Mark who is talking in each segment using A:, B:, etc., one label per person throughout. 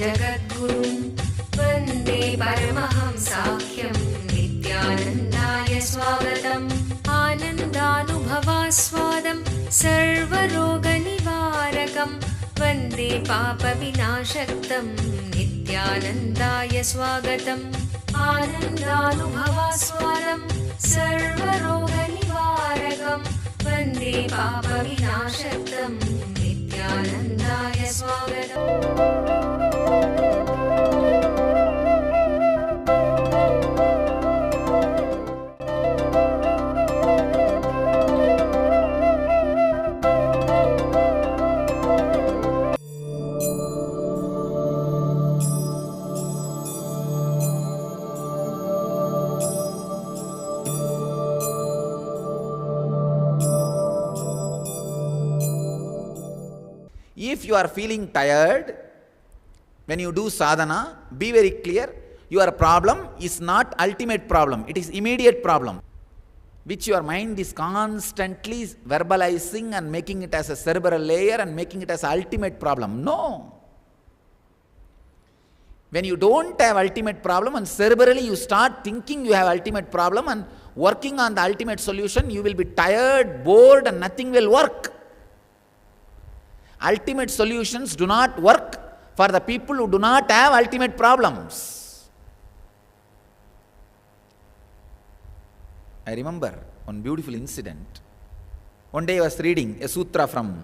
A: जगद्गुरुं वन्दे परमहंसाख्यं नित्यानन्दाय स्वागतम् आनन्दानुभवास्वादं सर्वरोगनिवारकं वन्दे पापविनाशक्तं नित्यानन्दाय स्वागतम् आनन्दानुभवास्वादं सर्वरोगनिवारकं वन्दे पापविनाशक्तं नित्यानन्दाय स्वागतम्।
B: If you are feeling tired, when you do sadhana, be very clear, your problem is not ultimate problem, it is immediate problem, which your mind is constantly verbalizing and making it as a cerebral layer and making it as an ultimate problem. No. When you don't have ultimate problem and cerebrally you start thinking you have ultimate problem and working on the ultimate solution, you will be tired, bored, and nothing will work. Ultimate solutions do not work for the people who do not have ultimate problems. I remember one beautiful incident. One day I was reading a sutra from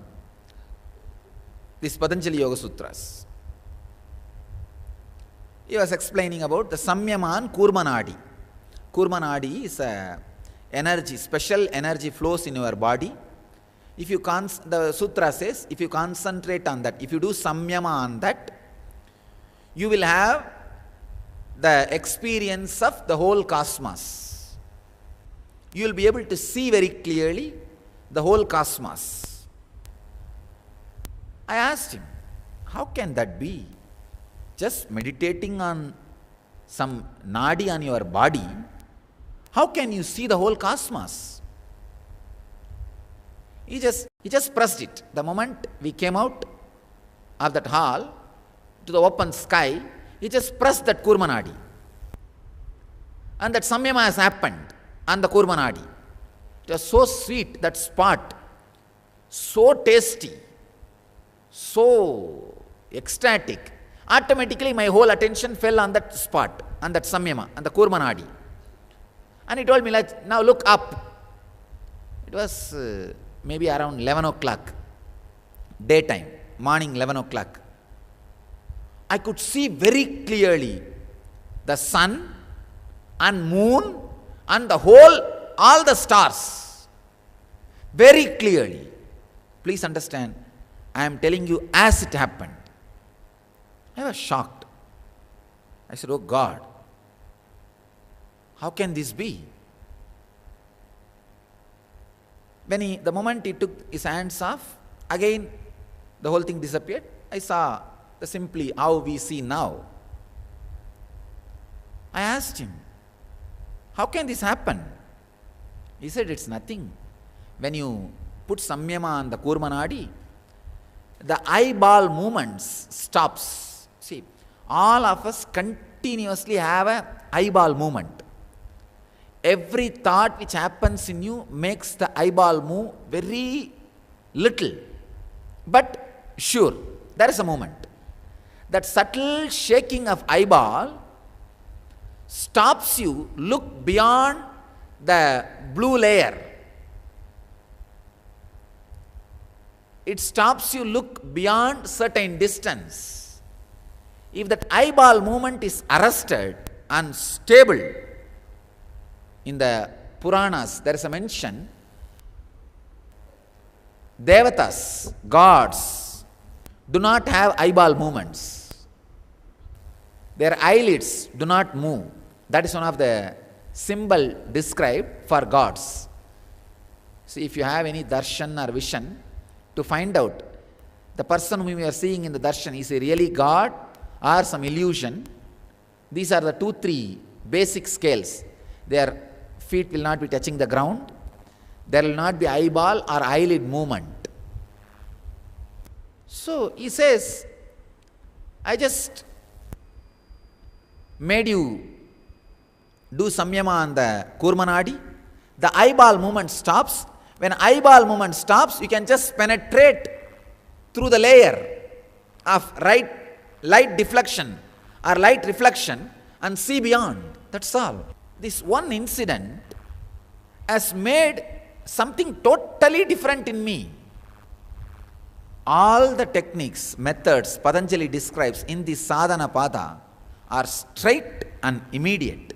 B: this Patanjali Yoga Sutras. He was explaining about the Samyama and Kurmanadi. Kurmanadi is a energy, special energy flows in your body. If you the sutra says, if you concentrate on that, if you do samyama on that, you will have the experience of the whole cosmos. You will be able to see very clearly the whole cosmos. I asked him, how can that be? Just meditating on some nadi on your body, how can you see the whole cosmos? He just pressed it. The moment we came out of that hall to the open sky, he just pressed that Kurmanadi. And that Samyama has happened on the Kurmanadi. It was so sweet, that spot, so tasty, so ecstatic. Automatically my whole attention fell on that spot, on that Samyama, on the Kurmanadi. And he told me, like, now look up. It was maybe around 11 o'clock, daytime, morning 11 o'clock. I could see very clearly the sun and moon and all the stars. Very clearly. Please understand, I am telling you as it happened. I was shocked. I said, oh God, how can this be? The moment he took his hands off, again the whole thing disappeared. I saw simply how we see now. I asked him, how can this happen? He said, it's nothing. When you put samyama on the Kurmanadi, the eyeball movements stops. See, all of us continuously have an eyeball movement. Every thought which happens in you makes the eyeball move very little, but sure, there is a moment. That subtle shaking of eyeball stops you look beyond the blue layer. It stops you look beyond certain distance. If that eyeball movement is arrested and stable, in the Puranas, there is a mention, Devatas, gods, do not have eyeball movements. Their eyelids do not move. That is one of the symbol described for gods. See, if you have any darshan or vision, to find out the person whom you are seeing in the darshan, is he really God or some illusion? These are the 2-3 basic scales. Their feet will not be touching the ground. There will not be eyeball or eyelid movement. So he says, I just made you do samyama on the kurmanadi, the eyeball movement stops. When eyeball movement stops, you can just penetrate through the layer of light deflection or light reflection and see beyond. That's all. This one incident has made something totally different in me. All the techniques, methods Patanjali describes in the sadhana pada are straight and immediate.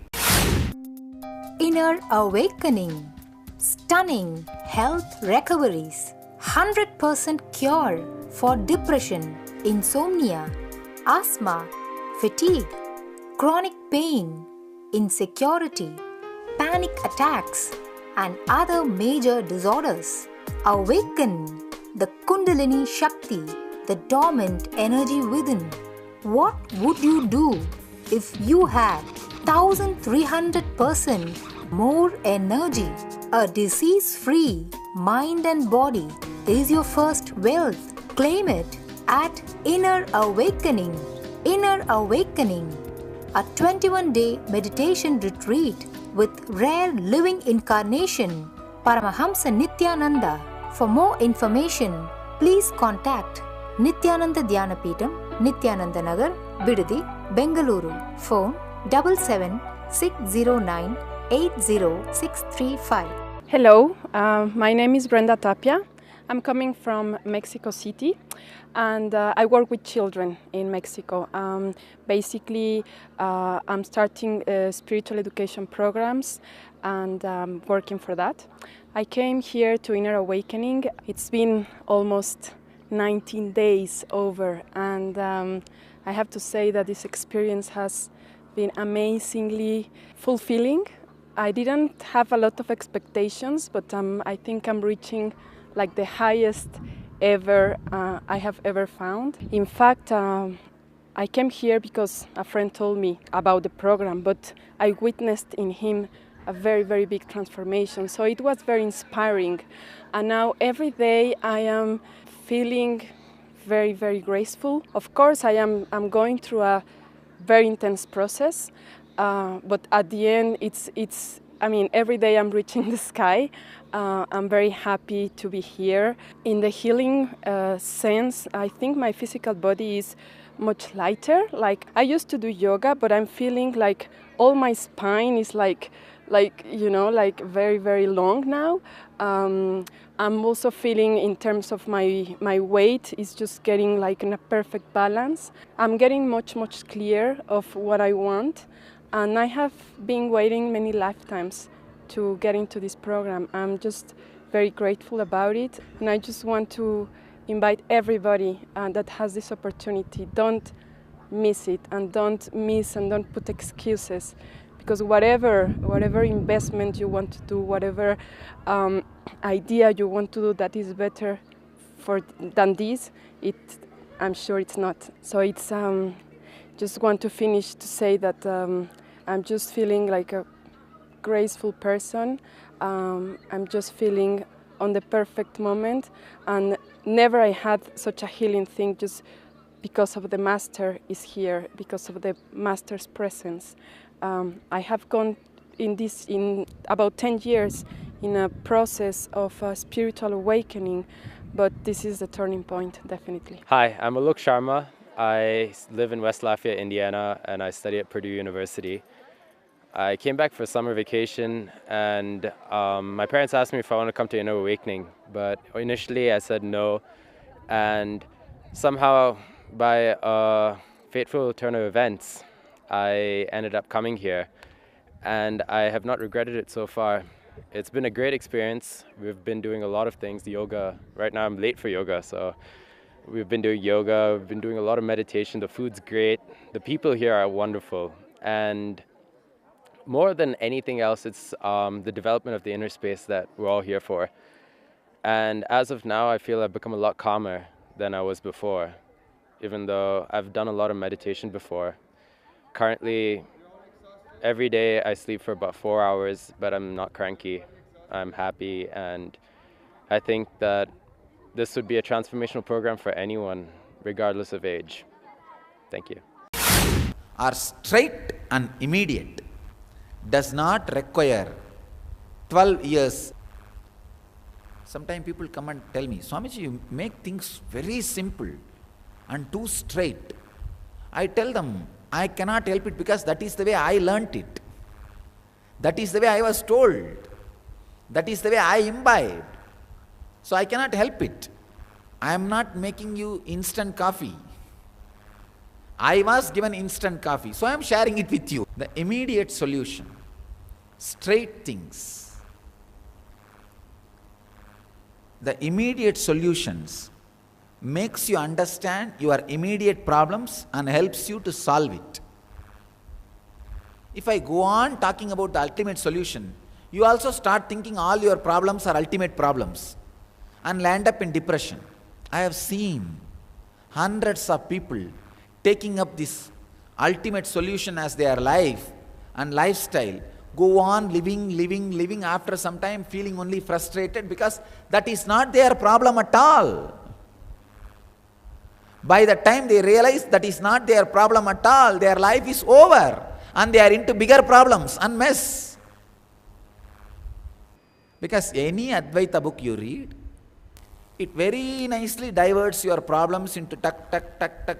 C: Inner awakening, stunning health recoveries, 100% cure for depression, insomnia, asthma, fatigue, chronic pain, insecurity, panic attacks, and other major disorders. Awaken the Kundalini Shakti, the dormant energy within. What would you do if you had 1300% more energy? A disease-free mind and body is your first wealth. Claim it at Inner Awakening. Inner Awakening, a 21-day meditation retreat with rare living incarnation, Paramahamsa Nithyananda. For more information, please contact Nithyananda Dhyanapitham, Nithyananda Nagar, Bidudi, Bengaluru. Phone 77-609-80635.
D: Hello, my name is Brenda Tapia. I'm coming from Mexico City, and I work with children in Mexico. Basically, I'm starting spiritual education programs, and working for that. I came here to Inner Awakening. It's been almost 19 days over, and I have to say that this experience has been amazingly fulfilling. I didn't have a lot of expectations, but I think I'm reaching like the highest ever I have ever found. In fact, I came here because a friend told me about the program, but I witnessed in him a very, very big transformation. So it was very inspiring. And now every day I am feeling very, very graceful. Of course, I'm going through a very intense process, but at the end, every day I'm reaching the sky. I'm very happy to be here. In the healing sense, I think my physical body is much lighter. Like, I used to do yoga, but I'm feeling like all my spine is like very, very long now. I'm also feeling in terms of my weight is just getting like in a perfect balance. I'm getting much, much clear of what I want. And I have been waiting many lifetimes to get into this program. I'm just very grateful about it. And I just want to invite everybody that has this opportunity. Don't miss it, and don't put excuses. Because whatever investment you want to do, whatever idea you want to do that is better than this, I'm sure it's not. So it's just want to finish to say that I'm just feeling like a graceful person. I'm just feeling on the perfect moment, and never I had such a healing thing just because of the Master is here, because of the Master's presence. I have gone in about 10 years in a process of spiritual awakening, but this is the turning point, definitely.
E: Hi, I'm Alok Sharma. I live in West Lafayette, Indiana, and I study at Purdue University. I came back for summer vacation, and my parents asked me if I want to come to Inner Awakening, but initially I said no, and somehow by a fateful turn of events, I ended up coming here, and I have not regretted it so far. It's been a great experience. We've been doing a lot of things. Yoga, right now I'm late for yoga, so we've been doing yoga, we've been doing a lot of meditation. The food's great. The people here are wonderful. And more than anything else, it's the development of the inner space that we're all here for. And as of now, I feel I've become a lot calmer than I was before, even though I've done a lot of meditation before. Currently, every day I sleep for about 4 hours, but I'm not cranky. I'm happy, and I think that this would be a transformational program for anyone, regardless of age. Thank you.
B: are straight and immediate, does not require 12 years. Sometimes people come and tell me, Swamiji, you make things very simple and too straight. I tell them, I cannot help it because that is the way I learnt it. That is the way I was told. That is the way I imbibed. So I cannot help it. I am not making you instant coffee. I was given instant coffee, so I am sharing it with you. The immediate solution, straight things. The immediate solutions makes you understand your immediate problems and helps you to solve it. If I go on talking about the ultimate solution, you also start thinking all your problems are ultimate problems and land up in depression. I have seen hundreds of people taking up this ultimate solution as their life and lifestyle, go on living, after some time feeling only frustrated because that is not their problem at all. By the time they realize that is not their problem at all, their life is over and they are into bigger problems and mess. Because any Advaita book you read, it very nicely diverts your problems into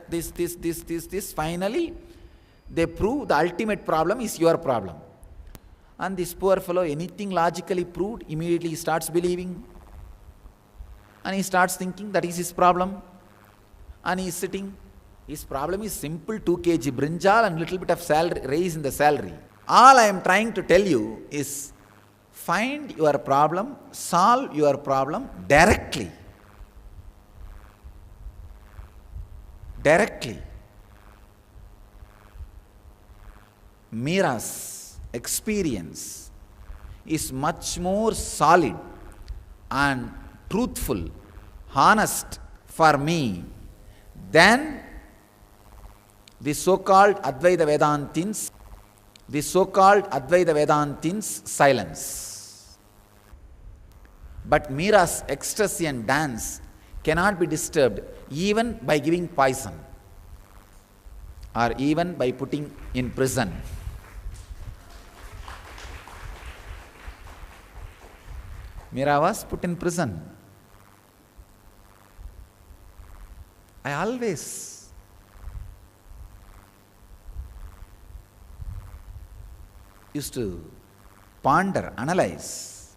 B: this. Finally, they prove the ultimate problem is your problem. And this poor fellow, anything logically proved, immediately he starts believing. And he starts thinking that is his problem. And he is sitting. His problem is simple 2 kg brinjal and little bit of salary, raise in the salary. All I am trying to tell you is find your problem, solve your problem directly. Directly. Meera's experience is much more solid and truthful, honest for me than the so-called Advaita Vedantins' silence. But Meera's ecstasy and dance cannot be disturbed even by giving poison or even by putting in prison. Meera was put in prison. I always used to ponder, analyze.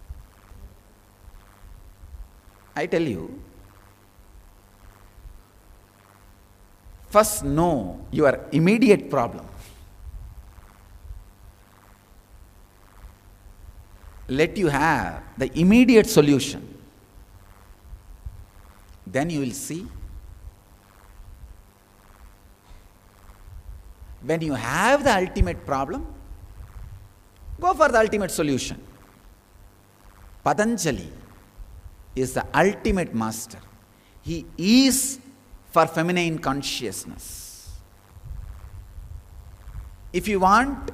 B: I tell you, first know your immediate problem. Let you have the immediate solution. Then you will see. When you have the ultimate problem, go for the ultimate solution. Patanjali is the ultimate master. He is for feminine consciousness. If you want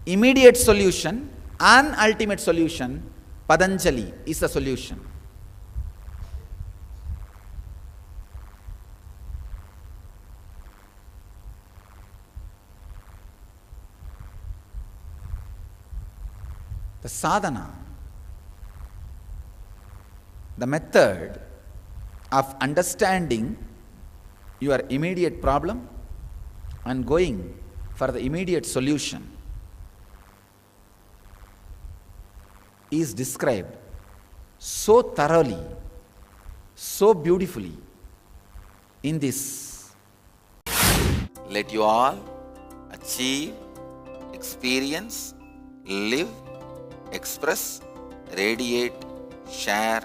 B: immediate solution and ultimate solution, Patanjali is the solution. The sadhana, the method of understanding your immediate problem and going for the immediate solution is described so thoroughly, so beautifully in this. Let you all achieve, experience, live, express, radiate, share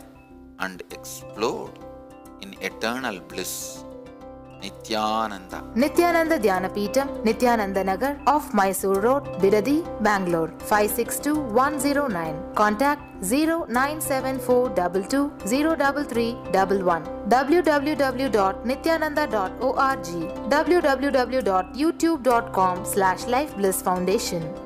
B: and explode in eternal bliss. Nithyananda.
C: Nithyananda Dhyanapitham, Nithyananda Nagar, off Mysore Road, Bidadi, Bangalore, 562109. Contact 097422033311. www.nithyananda.org. www.youtube.com/Life Bliss Foundation.